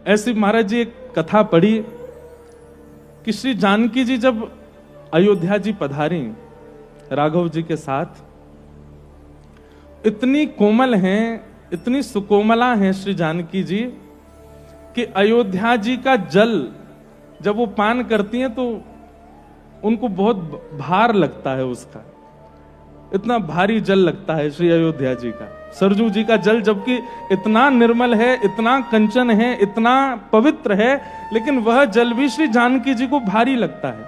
ऐसी महाराज जी एक कथा पढ़ी कि श्री जानकी जी जब अयोध्या जी पधारी राघव जी के साथ, इतनी कोमल हैं, इतनी सुकोमला हैं श्री जानकी जी कि अयोध्या जी का जल जब वो पान करती हैं तो उनको बहुत भार लगता है उसका, इतना भारी जल लगता है श्री अयोध्या जी का। सरजू जी का जल जबकि इतना निर्मल है, इतना कंचन है, इतना पवित्र है, लेकिन वह जल भी श्री जानकी जी को भारी लगता है,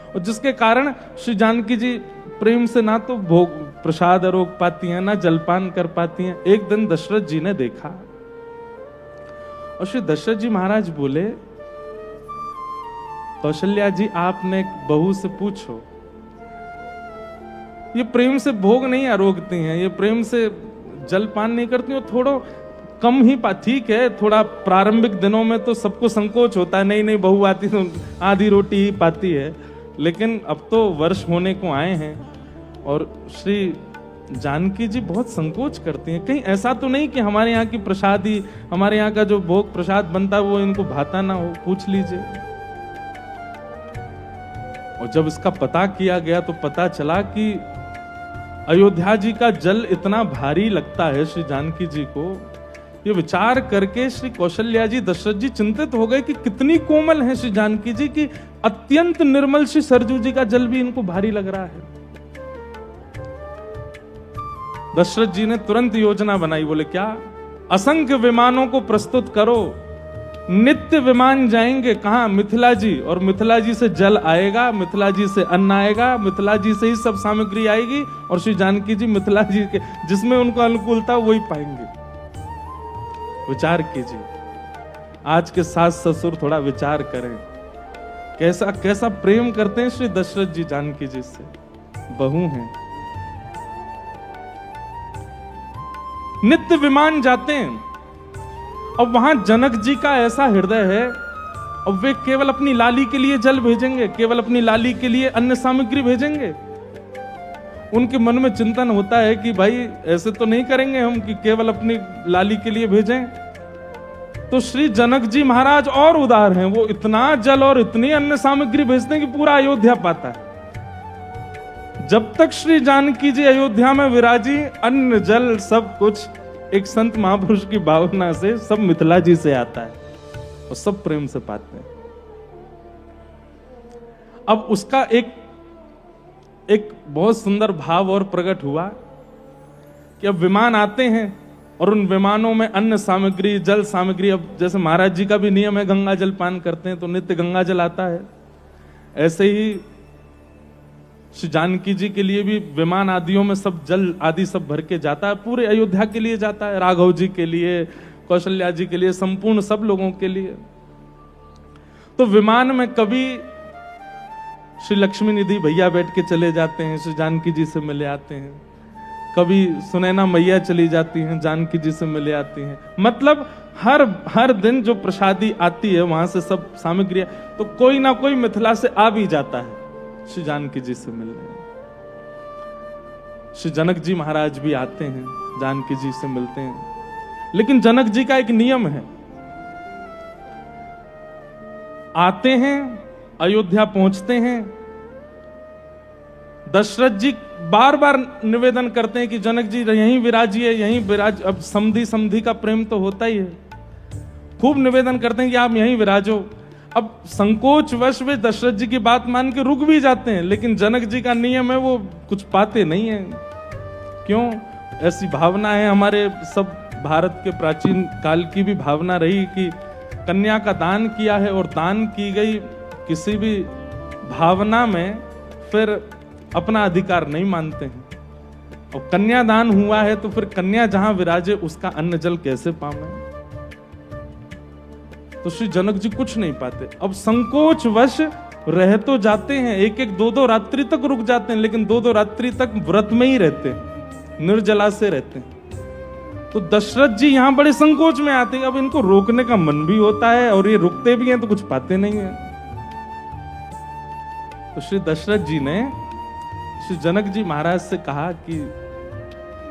और जिसके कारण श्री जानकी जी प्रेम से ना तो भोग प्रसाद रोक पाती हैं, ना जलपान कर पाती हैं। एक दिन दशरथ जी ने देखा और श्री दशरथ जी महाराज बोले, कौशल्या जी आपने एक बहू से पूछो, ये प्रेम से भोग नहीं आरोगती हैं, ये प्रेम से जलपान नहीं करती, थोड़ा कम ही ठीक है, थोड़ा प्रारंभिक दिनों में तो सबको संकोच होता है, नहीं बहू आती तो आधी रोटी ही पाती है, लेकिन अब तो वर्ष होने को आए हैं और श्री जानकी जी बहुत संकोच करती हैं। कहीं ऐसा तो नहीं कि हमारे यहाँ की प्रसादी, हमारे यहाँ का जो भोग प्रसाद बनता है वो इनको भाता ना हो, पूछ लीजिए। और जब इसका पता किया गया तो पता चला कि अयोध्या जी का जल इतना भारी लगता है श्री जानकी जी को। ये विचार करके श्री कौशल्या जी, दशरथ जी चिंतित हो गए कि कितनी कोमल है श्री जानकी जी की अत्यंत निर्मल श्री सरजू जी का जल भी इनको भारी लग रहा है। दशरथ जी ने तुरंत योजना बनाई, बोले क्या, असंख्य विमानों को प्रस्तुत करो, नित्य विमान जाएंगे कहां, मिथिला जी, और मिथिला जी से जल आएगा, मिथिला जी से अन्न आएगा, मिथिला जी से ही सब सामग्री आएगी, और श्री जानकी जी मिथिला जी के जिसमें उनको अनुकूलता वही पाएंगे। विचार कीजिए, आज के सास ससुर थोड़ा विचार करें, कैसा कैसा प्रेम करते हैं श्री दशरथ जी जानकी जी से। बहू हैं, नित्य विमान जाते हैं, अब वहां जनक जी का ऐसा हृदय है, अब वे केवल अपनी लाली के लिए जल भेजेंगे, केवल अपनी लाली के लिए अन्य सामग्री भेजेंगे। उनके मन में चिंतन होता है कि भाई ऐसे तो नहीं करेंगे हम कि केवल अपनी लाली के लिए भेजें। तो श्री जनक जी महाराज और उदार हैं, वो इतना जल और इतनी अन्य सामग्री भेजते हैं कि पूरा अयोध्या पाता है। जब तक श्री जानकी जी अयोध्या में विराजी, अन्न जल सब कुछ एक संत महापुरुष की भावना से सब मिथिला जी से आता है और सब प्रेम से पाते हैं। अब उसका एक बहुत सुंदर भाव और प्रकट हुआ कि अब विमान आते हैं और उन विमानों में अन्न सामग्री, जल सामग्री, अब जैसे महाराज जी का भी नियम है गंगा जल पान करते हैं तो नित्य गंगा जल आता है, ऐसे ही श्री जानकी जी के लिए भी विमान आदियों में सब जल आदि सब भर के जाता है, पूरे अयोध्या के लिए जाता है, राघव जी के लिए, कौशल्या जी के लिए, संपूर्ण सब लोगों के लिए। तो विमान में कभी श्री लक्ष्मी निधि भैया बैठ के चले जाते हैं, श्री जानकी जी से मिले आते हैं, कभी सुनैना मैया चली जाती हैं, जानकी जी से मिले आती हैं। मतलब हर दिन जो प्रसादी आती है वहां से सब सामग्री, तो कोई ना कोई मिथिला से आ भी जाता है श्री जानकी जी से मिलने। श्री जनक जी महाराज भी आते हैं, जानकी जी से मिलते हैं, लेकिन जनक जी का एक नियम है, आते हैं, अयोध्या पहुंचते हैं, दशरथ जी बार बार निवेदन करते हैं कि जनक जी यहीं विराजिए, यहीं विराज। अब समधी का प्रेम तो होता ही है, खूब निवेदन करते हैं कि आप यहीं विराजो। अब संकोचवश वे दशरथ जी की बात मान के रुक भी जाते हैं, लेकिन जनक जी का नियम है वो कुछ पाते नहीं है। क्यों? ऐसी भावना है, हमारे सब भारत के प्राचीन काल की भी भावना रही कि कन्या का दान किया है और दान की गई किसी भी भावना में फिर अपना अधिकार नहीं मानते हैं, और कन्यादान हुआ है तो फिर कन्या जहां विराजे उसका अन्न जल कैसे पावे। तो श्री जनक जी कुछ नहीं पाते, अब संकोचवश रह तो जाते हैं, एक एक दो रात्रि तक रुक जाते हैं, लेकिन दो रात्रि तक व्रत में ही रहते हैं, निर्जला से रहते हैं। तो दशरथ जी यहां बड़े संकोच में आते हैं, अब इनको रोकने का मन भी होता है और ये रुकते भी हैं तो कुछ पाते नहीं है। तो श्री दशरथ जी ने श्री जनक जी महाराज से कहा कि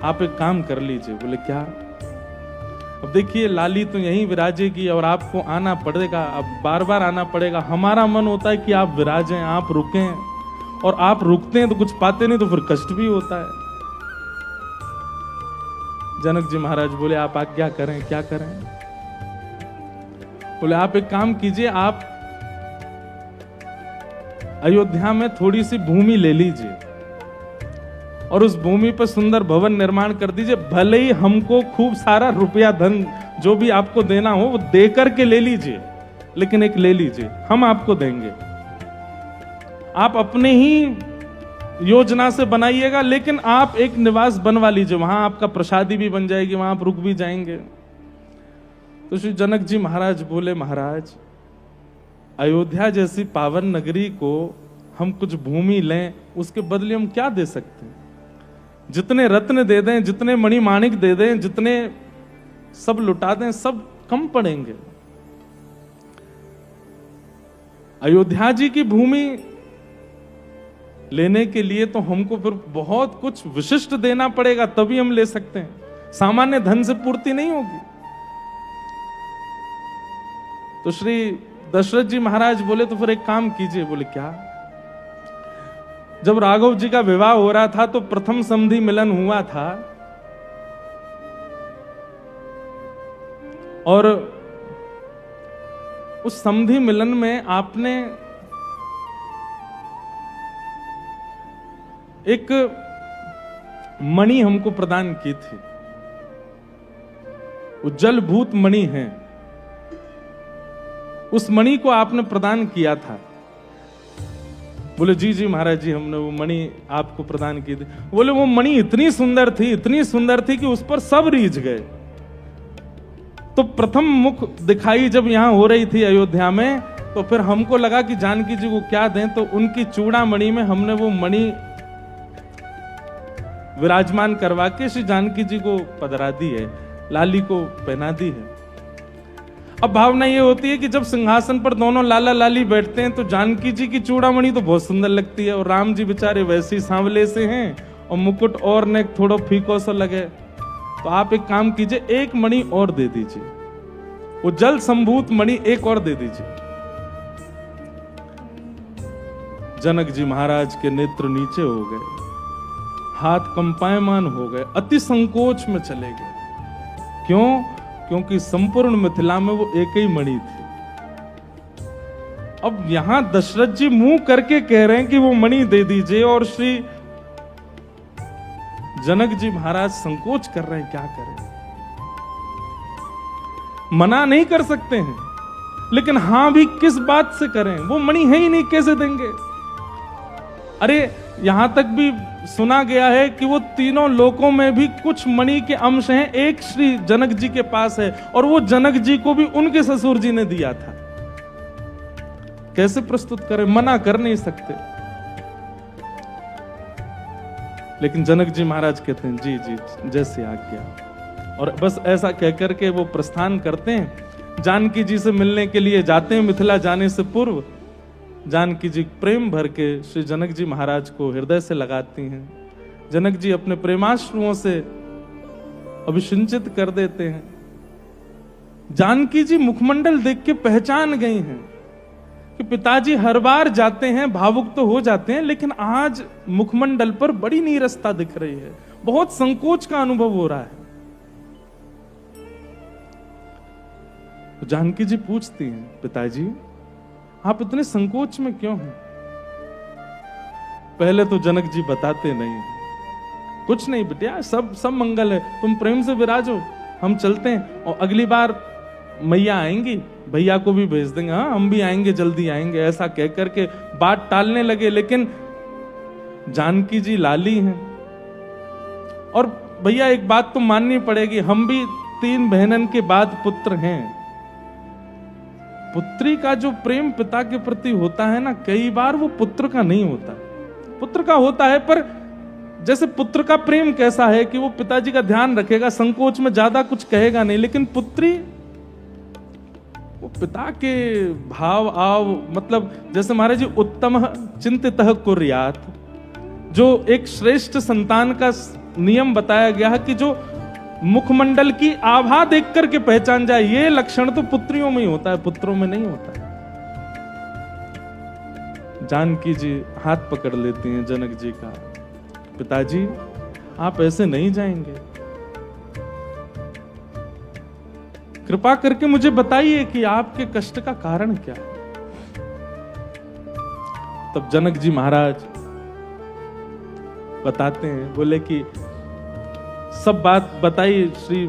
आप एक काम कर लीजिए। बोले क्या? अब देखिए लाली तो यहीं विराजेगी और आपको आना पड़ेगा, अब बार बार आना पड़ेगा। हमारा मन होता है कि आप विराजें, आप रुकें, और आप रुकते हैं तो कुछ पाते नहीं, तो फिर कष्ट भी होता है। जनक जी महाराज बोले आप आज्ञा करें, क्या करें? बोले आप एक काम कीजिए, आप अयोध्या में थोड़ी सी भूमि ले लीजिए और उस भूमि पर सुंदर भवन निर्माण कर दीजिए। भले ही हमको खूब सारा रुपया धन जो भी आपको देना हो वो दे करके ले लीजिए, लेकिन एक ले लीजिए, हम आपको देंगे। आप अपने ही योजना से बनाइएगा, लेकिन आप एक निवास बनवा लीजिए, वहां आपका प्रसादी भी बन जाएगी, वहां आप रुक भी जाएंगे। तो श्री जनक जी महाराज बोले महाराज, अयोध्या जैसी पावन नगरी को हम कुछ भूमि लें, उसके बदले हम क्या दे सकते हैं? जितने रत्न दे दें, जितने मणिमाणिक दे दें, जितने सब लुटा दें, सब कम पड़ेंगे। अयोध्या जी की भूमि लेने के लिए तो हमको फिर बहुत कुछ विशिष्ट देना पड़ेगा, तभी हम ले सकते हैं। सामान्य धन से पूर्ति नहीं होगी। तो श्री दशरथ जी महाराज बोले तो फिर एक काम कीजिए। बोले क्या? जब राघव जी का विवाह हो रहा था तो प्रथम संधि मिलन हुआ था, और उस संधि मिलन में आपने एक मणि हमको प्रदान की थी। वो जलभूत मणि है, उस मणि को आपने प्रदान किया था। बोले जी जी महाराज जी, हमने वो मणि आपको प्रदान की थी। बोले वो मणि इतनी सुंदर थी, इतनी सुंदर थी कि उस पर सब रीझ गए। तो प्रथम मुख दिखाई जब यहां हो रही थी अयोध्या में, तो फिर हमको लगा कि जानकी जी को क्या दें, तो उनकी चूड़ामणि में हमने वो मणि विराजमान करवा के श्री जानकी जी को पधरा दी है, लाली को पहना दी है। अब भावना ये होती है कि जब सिंहासन पर दोनों लाला लाली बैठते हैं तो जानकी जी की चूड़ामणि तो बहुत सुंदर लगती है, और राम जी बेचारे वैसे ही सांवले से हैं और मुकुट और ने थोड़ा फीको सा लगे। तो आप एक काम कीजिए, एक मणि और दे दीजिए, वो जल संभूत मणि एक और दे दीजिए। जनक जी महाराज के नेत्र नीचे हो गए, हाथ कंपायमान हो गए, अति संकोच में चले गए। क्यों? क्योंकि संपूर्ण मिथिला में वो एक ही मणि थी। अब यहां दशरथ जी मुंह करके कह रहे हैं कि वो मणि दे दीजिए, और श्री जनक जी महाराज संकोच कर रहे हैं, क्या करें? मना नहीं कर सकते हैं, लेकिन हां भी किस बात से करें? वो मणि है ही नहीं, कैसे देंगे? अरे यहां तक भी सुना गया है कि वो तीनों लोकों में भी कुछ मणि के अंश हैं, एक श्री जनक जी के पास है, और वो जनक जी को भी उनके ससुर जी ने दिया था। कैसे प्रस्तुत करें? मना कर नहीं सकते। लेकिन जनक जी महाराज कहते हैं जी जी जैसे आज्ञा, और बस ऐसा कहकर के वो प्रस्थान करते हैं। जानकी जी से मिलने के लिए जाते हैं। मिथिला जाने से पूर्व जानकी जी प्रेम भर के श्री जनक जी महाराज को हृदय से लगाती हैं। जनक जी अपने प्रेमाश्रुओं से अभिषिंचित कर देते हैं। जानकी जी मुखमंडल देख के पहचान गई हैं कि पिताजी हर बार जाते हैं भावुक तो हो जाते हैं, लेकिन आज मुखमंडल पर बड़ी नीरसता दिख रही है, बहुत संकोच का अनुभव हो रहा है। तो जानकी जी पूछती हैं, पिताजी आप इतने संकोच में क्यों हैं? पहले तो जनक जी बताते नहीं, कुछ नहीं बिटिया, सब मंगल है, तुम प्रेम से विराजो, हम चलते हैं, और अगली बार मैया आएंगी, भैया को भी भेज देंगे, हाँ हम भी आएंगे, जल्दी आएंगे, ऐसा कह करके बात टालने लगे। लेकिन जानकी जी लाली हैं, और भैया एक बात तो माननी पड़ेगी, हम भी 3 बहनन के बाद पुत्र हैं। पुत्री का जो प्रेम पिता के प्रति होता है ना, कई बार वो पुत्र का नहीं होता, पुत्र का होता है, पर जैसे पुत्र का प्रेम कैसा है कि वो पिताजी का ध्यान रखेगा, संकोच में ज्यादा कुछ कहेगा नहीं, लेकिन पुत्री वो पिता के भाव आव, मतलब जैसे महाराज जी उत्तम चिंतितः कुर्यात्, जो एक श्रेष्ठ संतान का नियम बताया गया है कि जो मुखमंडल की आभा देख करके पहचान जाए, ये लक्षण तो पुत्रियों में ही होता है, पुत्रों में नहीं होता है। जानकी जी हाथ पकड़ लेती हैं जनक जी का, पिताजी आप ऐसे नहीं जाएंगे, कृपा करके मुझे बताइए कि आपके कष्ट का कारण क्या है। तब जनक जी महाराज बताते हैं, बोले कि सब बात बताई। श्री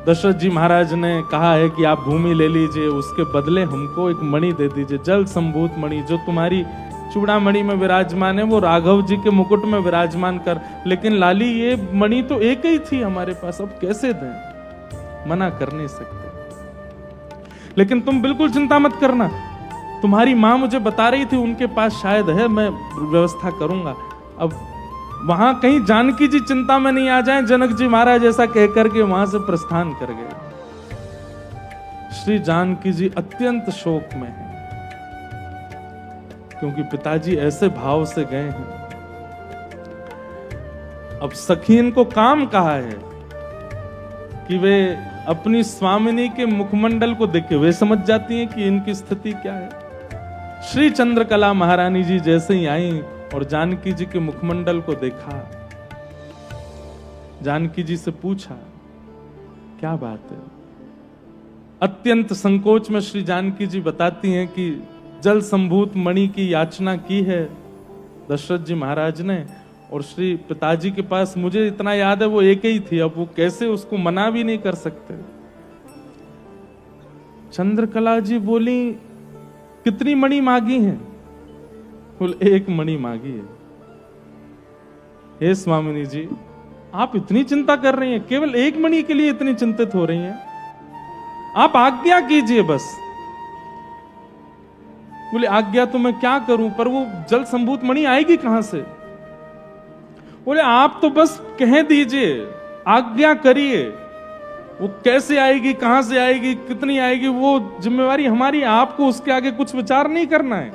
दशरथ जी महाराज ने कहा है कि आप भूमि ले लीजिए, उसके बदले हमको एक मणि दे दीजिए, जल संभूत मणि, जो तुम्हारी चूड़ामणि में विराजमान है वो राघव जी के मुकुट में विराजमान कर। लेकिन लाली ये मणि तो एक ही थी हमारे पास, अब कैसे दें, मना कर नहीं सकते। लेकिन तुम बिल्कुल चिंता मत करना, तुम्हारी माँ मुझे बता रही थी उनके पास शायद है, मैं व्यवस्था करूंगा। अब वहां कहीं जानकी जी चिंता में नहीं आ जाएं। जनक जी महाराज ऐसा कहकर के वहां से प्रस्थान कर गए। श्री जानकी जी अत्यंत शोक में हैं, क्योंकि पिताजी ऐसे भाव से गए हैं। अब सखीन को काम कहा है कि वे अपनी स्वामिनी के मुखमंडल को देख के वे समझ जाती हैं कि इनकी स्थिति क्या है। श्री चंद्रकला महारानी जी जैसे ही आई और जानकी जी के मुखमंडल को देखा, जानकी जी से पूछा क्या बात है। अत्यंत संकोच में श्री जानकी जी बताती हैं कि जल संभूत मणि की याचना की है दशरथ जी महाराज ने, और श्री पिताजी के पास मुझे इतना याद है वो एक ही थी, अब वो कैसे उसको मना भी नहीं कर सकते। चंद्रकला जी बोली कितनी मणि मांगी है? बोले एक मणि मांगी है। हे स्वामिनी जी आप इतनी चिंता कर रही हैं, केवल एक मणि के लिए इतनी चिंतित हो रही हैं, आप आज्ञा कीजिए बस। बोले आज्ञा तो मैं क्या करूं, पर वो जल संभूत मणि आएगी कहां से? बोले आप तो बस कह दीजिए, आज्ञा करिए, वो कैसे आएगी, कहां से आएगी, कितनी आएगी, वो जिम्मेवारी हमारी, आपको उसके आगे कुछ विचार नहीं करना है।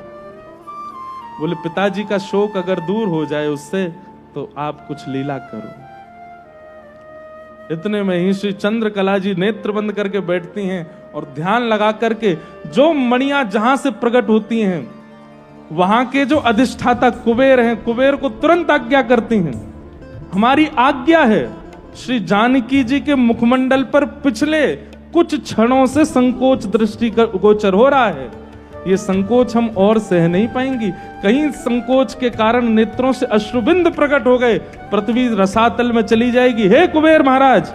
बोले पिताजी का शोक अगर दूर हो जाए उससे तो आप कुछ लीला करो। इतने में ही श्री चंद्रकला जी नेत्र बंद करके बैठती हैं और ध्यान लगा करके जो मणियां जहां से प्रकट होती हैं वहां के जो अधिष्ठाता कुबेर हैं, कुबेर को तुरंत आज्ञा करती हैं, हमारी आज्ञा है श्री जानकी जी के मुखमंडल पर पिछले कुछ क्षणों से संकोच दृष्टि गोचर हो रहा है, ये संकोच हम और सह नहीं पाएंगी। कहीं संकोच के कारण नेत्रों से अश्रुबिंद प्रकट हो गए, पृथ्वी रसातल में चली जाएगी। हे कुबेर महाराज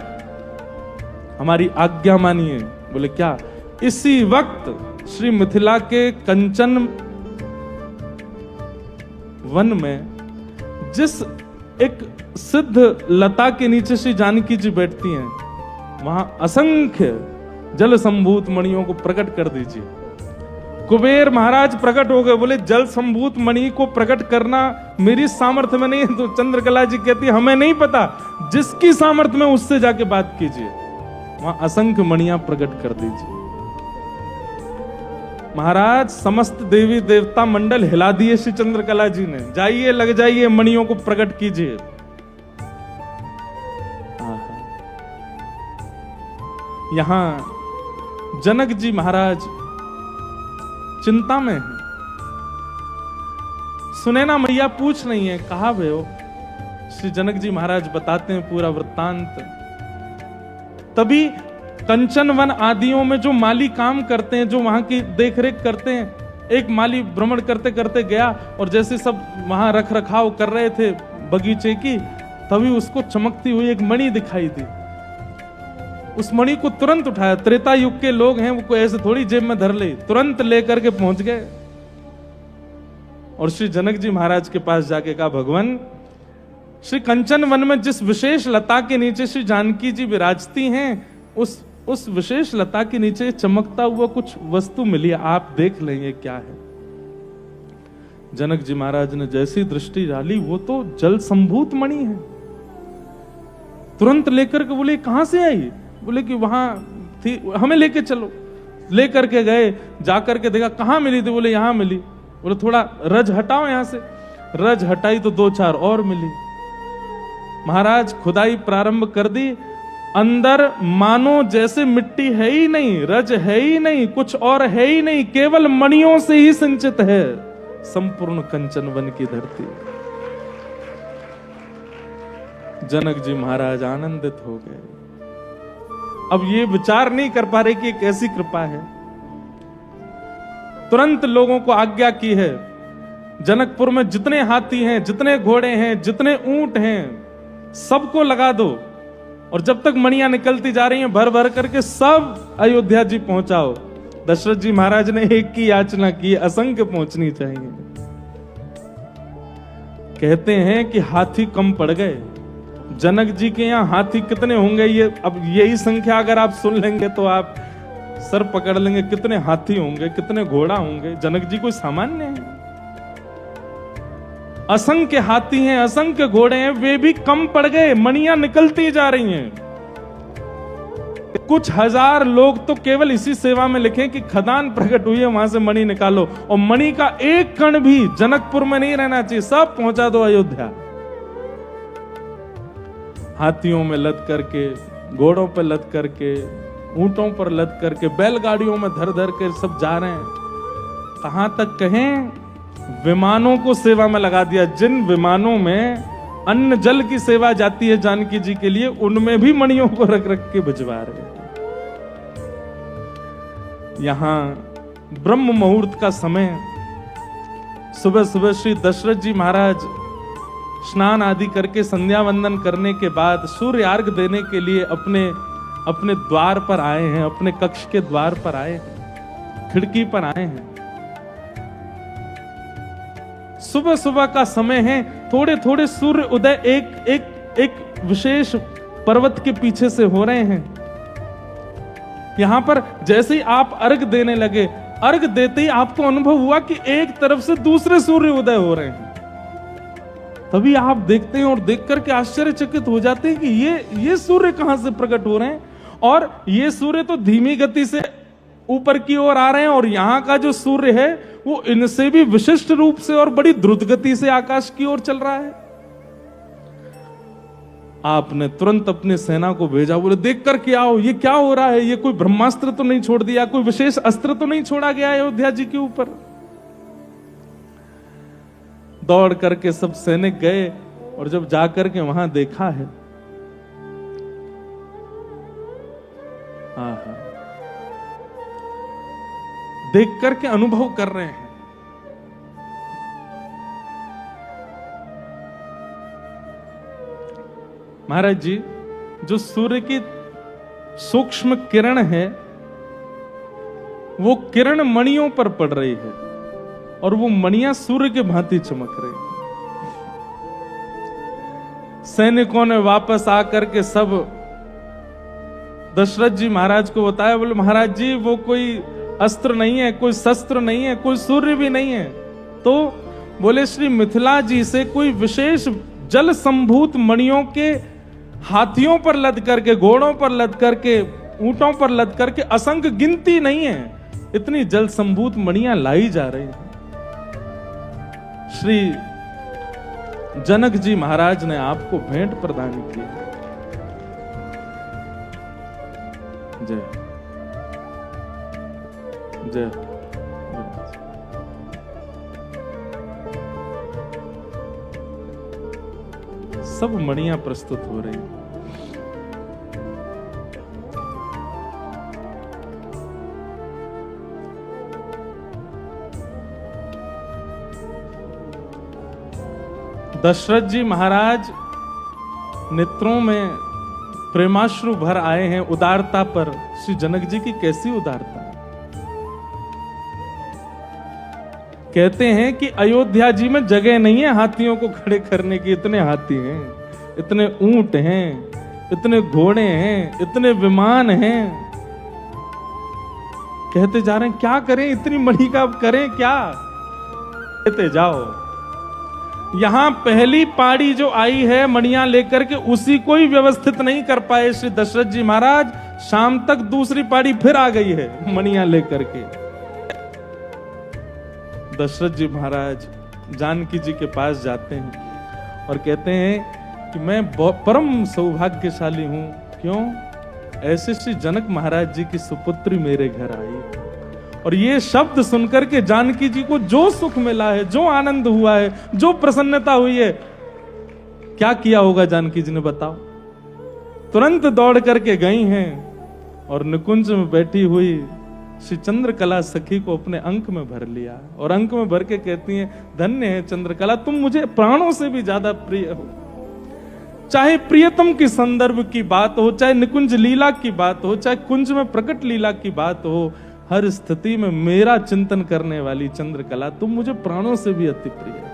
हमारी आज्ञा मानिए। बोले क्या? इसी वक्त श्री मिथिला के कंचन वन में जिस एक सिद्ध लता के नीचे श्री जानकी जी बैठती हैं, वहां असंख्य जल संभूत मणियों को प्रकट कर दीजिए। कुबेर महाराज प्रकट हो गए। बोले जल संभूत मणि को प्रकट करना मेरी सामर्थ्य में नहीं है। तो चंद्रकला जी कहती है हमें नहीं पता, जिसकी सामर्थ्य में उससे जाके बात कीजिए। वहां असंख्य मणियां प्रकट कर दीजिए। महाराज समस्त देवी देवता मंडल हिला दिए श्री चंद्रकला जी ने, जाइए लग जाइए मणियों को प्रकट कीजिए। यहां जनक जी महाराज चिंता में है। सुनैना मैया पूछ रही है कहां गए हो? श्री जनक जी महाराज बताते हैं पूरा वृत्तांत। तभी कंचन वन आदियों में जो माली काम करते हैं, जो वहां की देखरेख करते हैं, एक माली भ्रमण करते करते गया और जैसे सब वहां रख रखाव कर रहे थे बगीचे की, तभी उसको चमकती हुई एक मणि दिखाई दी। उस मणि को तुरंत उठाया। त्रेता युग के लोग हैं, वो कोई ऐसे थोड़ी जेब में धर ले, तुरंत लेकर के पहुंच गए और श्री जनक जी महाराज के पास जाके कहा भगवान, श्री कंचन वन में जिस विशेष लता के नीचे श्री जानकी जी विराजती हैं, उस विशेष लता के नीचे चमकता हुआ कुछ वस्तु मिली, आप देख लेंगे क्या है। जनक जी महाराज ने जैसी दृष्टि डाली, वो तो जल संभूत मणि है। तुरंत लेकर के बोले कहां से आई? बोले कि वहां थी, हमें लेके चलो। लेकर के गए, जाकर के देखा कहां मिली थी? बोले यहां मिली। बोले थोड़ा रज हटाओ यहां से। रज हटाई तो 2-4 और मिली। महाराज खुदाई प्रारंभ कर दी, अंदर मानो जैसे मिट्टी है ही नहीं, रज है ही नहीं, कुछ और है ही नहीं, केवल मणियों से ही संचित है संपूर्ण कंचन वन की धरती। जनक जी महाराज आनंदित हो गए। अब ये विचार नहीं कर पा रहे कि एक ऐसी कृपा है। तुरंत लोगों को आज्ञा की है, जनकपुर में जितने हाथी हैं, जितने घोड़े हैं, जितने ऊंट हैं, सबको लगा दो, और जब तक मणियां निकलती जा रही हैं भर भर करके सब अयोध्या जी पहुंचाओ। दशरथ जी महाराज ने एक की याचना की, असंख्य पहुंचनी चाहिए। कहते हैं कि हाथी कम पड़ गए। जनक जी के यहाँ हाथी कितने होंगे, ये अब यही संख्या अगर आप सुन लेंगे तो आप सर पकड़ लेंगे। कितने हाथी होंगे, कितने घोड़ा होंगे। जनक जी कोई सामान्य है? असंख्य हाथी हैं, असंख्य घोड़े हैं, वे भी कम पड़ गए। मणियां निकलती जा रही हैं। कुछ हजार लोग तो केवल इसी सेवा में लिखें कि खदान प्रकट हुई है, वहां से मणि निकालो, और मणि का एक कण भी जनकपुर में नहीं रहना चाहिए, सब पहुंचा दो अयोध्या। हाथियों में लद करके, घोड़ों पर लद करके, ऊंटों पर लद करके, बैलगाड़ियों में धर धर के सब जा रहे हैं। कहां तक कहें, विमानों को सेवा में लगा दिया। जिन विमानों में अन्न जल की सेवा जाती है जानकी जी के लिए, उनमें भी मणियों को रख रख के भिजवा रहे हैं। यहां ब्रह्म मुहूर्त का समय, सुबह सुबह श्री दशरथ जी महाराज स्नान आदि करके संध्या वंदन करने के बाद सूर्य अर्घ देने के लिए अपने अपने द्वार पर आए हैं, अपने कक्ष के द्वार पर आए हैं, खिड़की पर आए हैं। सुबह सुबह का समय है, थोड़े थोड़े सूर्य उदय एक विशेष पर्वत के पीछे से हो रहे हैं। यहां पर जैसे ही आप अर्घ देने लगे, अर्घ देते ही आपको अनुभव हुआ कि एक तरफ से दूसरे सूर्य उदय हो रहे हैं। तभी आप देखते हैं और देख करके आश्चर्यचकित हो जाते हैं कि ये सूर्य कहां से प्रकट हो रहे हैं, और ये सूर्य तो धीमी गति से ऊपर की ओर आ रहे हैं, और यहां का जो सूर्य है वो इनसे भी विशिष्ट रूप से और बड़ी द्रुत गति से आकाश की ओर चल रहा है। आपने तुरंत अपने सेना को भेजा, बोले देख कर के आओ ये क्या हो रहा है, ये कोई ब्रह्मास्त्र तो नहीं छोड़ दिया, कोई विशेष अस्त्र तो नहीं छोड़ा गया अयोध्या जी के ऊपर। दौड़ करके सब सैनिक गए, और जब जाकर के वहां देखा है, देख करके अनुभव कर रहे हैं। महाराज जी, जो सूर्य की सूक्ष्म किरण है, वो किरण मणियों पर पड़ रही है, और वो मणियां सूर्य के भांति चमक रही हैं। सैनिकों ने वापस आकर के सब दशरथ जी महाराज को बताया। बोले महाराज जी, वो कोई अस्त्र नहीं है, कोई शस्त्र नहीं है, कोई सूर्य भी नहीं है। तो बोले श्री मिथिला जी से कोई विशेष जल संभूत मणियों के हाथियों पर लद करके, घोड़ों पर लद करके, ऊंटों पर लद करके, असंख्य गिनती नहीं है, इतनी जल संभूत मणियां लाई जा रही हैं। श्री जनक जी महाराज ने आपको भेंट प्रदान की। जय जय। सब मणियां प्रस्तुत हो रही हैं। दशरथ जी महाराज नेत्रों में प्रेमाश्रु भर आए हैं उदारता पर। श्री जनक जी की कैसी उदारता! कहते हैं कि अयोध्या जी में जगह नहीं है हाथियों को खड़े करने की। इतने हाथी हैं, इतने ऊंट हैं, इतने घोड़े हैं, इतने विमान हैं। कहते जा रहे हैं क्या करें, इतनी मणि का करें क्या? कहते जाओ। यहां पहली पाड़ी जो आई है मणियां लेकर के, उसी को ही व्यवस्थित नहीं कर पाए श्री दशरथ जी महाराज। शाम तक दूसरी पाड़ी फिर आ गई है मणियां लेकर के। दशरथ जी महाराज जानकी जी के पास जाते हैं और कहते हैं कि मैं परम सौभाग्यशाली हूं। क्यों? ऐसे श्री जनक महाराज जी की सुपुत्री मेरे घर आई, और ये शब्द सुनकर के जानकी जी को जो सुख मिला है, जो आनंद हुआ है, जो प्रसन्नता हुई है, क्या किया होगा जानकी जी ने, बताओ। तुरंत दौड़ करके गई हैं और निकुंज में बैठी हुई श्री चंद्रकला सखी को अपने अंक में भर लिया, और अंक में भर के कहती हैं, धन्य है चंद्रकला, तुम मुझे प्राणों से भी ज्यादा प्रिय हो। चाहे प्रियतम की संदर्भ की बात हो, चाहे निकुंज लीला की बात हो, चाहे कुंज में प्रकट लीला की बात हो, हर स्थिति में मेरा चिंतन करने वाली चंद्रकला, तुम मुझे प्राणों से भी अति प्रिय हो।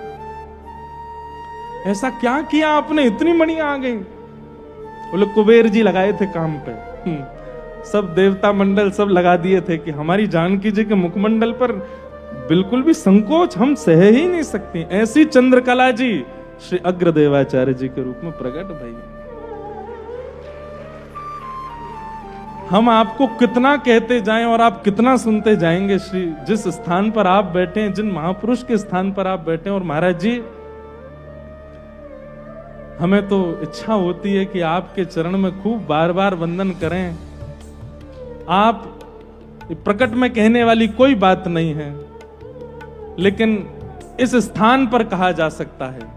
ऐसा क्या किया आपने, इतनी मणि आ गई? बोले कुबेर जी लगाए थे काम पे, सब देवता मंडल सब लगा दिए थे कि हमारी जानकी जी के मुखमंडल पर बिल्कुल भी संकोच हम सह ही नहीं सकते। ऐसी चंद्रकला जी श्री अग्रदेवाचार्य जी के रूप में प्रकट भई। हम आपको कितना कहते जाएं और आप कितना सुनते जाएंगे। श्री जिस स्थान पर आप बैठे हैं, जिन महापुरुष के स्थान पर आप बैठे हैं, और महाराज जी हमें तो इच्छा होती है कि आपके चरण में खूब बार बार वंदन करें। आप प्रकट में कहने वाली कोई बात नहीं है, लेकिन इस स्थान पर कहा जा सकता है।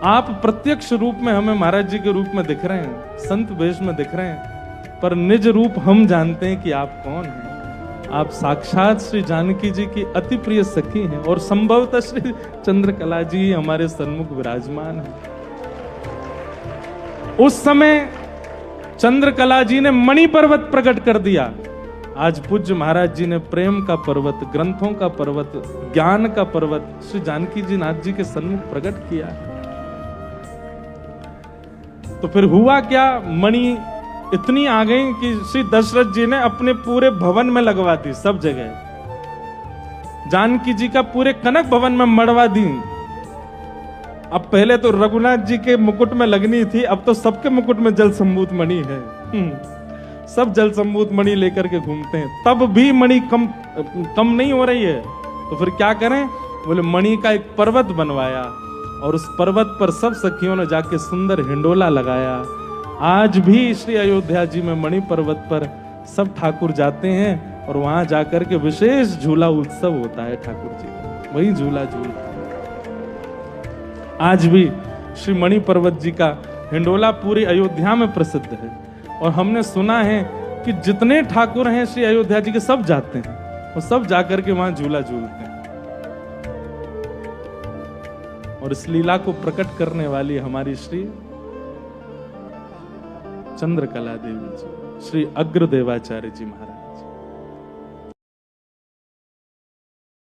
आप प्रत्यक्ष रूप में हमें महाराज जी के रूप में दिख रहे हैं, संत वेश में दिख रहे हैं, पर निज रूप हम जानते हैं कि आप कौन हैं। आप साक्षात श्री जानकी जी की अति प्रिय सखी हैं, और संभवतः श्री चंद्रकला जी हमारे सन्मुख विराजमान हैं। उस समय चंद्रकला जी ने मणि पर्वत प्रकट कर दिया। आज पूज्य महाराज जी ने प्रेम का पर्वत, ग्रंथों का पर्वत, ज्ञान का पर्वत श्री जानकी जी नाथ जी के सन्मुख प्रकट किया। तो फिर हुआ क्या, मणि इतनी आ गई कि श्री दशरथ जी ने अपने पूरे भवन में लगवा दी, सब जगह। जानकी जी का पूरे कनक भवन में मड़वा दी। अब पहले तो रघुनाथ जी के मुकुट में लगनी थी, अब तो सबके मुकुट में जल संबूत मणि है। सब जल संबूत मणि लेकर के घूमते हैं, तब भी मणि कम नहीं हो रही है। तो फिर क्या करें? बोले मणि का एक पर्वत बनवाया, और उस पर्वत पर सब सखियों ने जाके सुंदर हिंडोला लगाया। आज भी श्री अयोध्या जी में मणि पर्वत पर सब ठाकुर जाते हैं, और वहां जाकर के विशेष झूला उत्सव होता है ठाकुर जी का, वही झूला झूलते हैं। आज भी श्री मणि पर्वत जी का हिंडोला पूरी अयोध्या में प्रसिद्ध है, और हमने सुना है कि जितने ठाकुर हैं श्री अयोध्या जी के सब जाते हैं, वो सब जाकर के वहां झूला झूलते हैं। और इस लीला को प्रकट करने वाली हमारी श्री चंद्रकला देवी जी, श्री अग्रदेवाचार्य जी महाराज।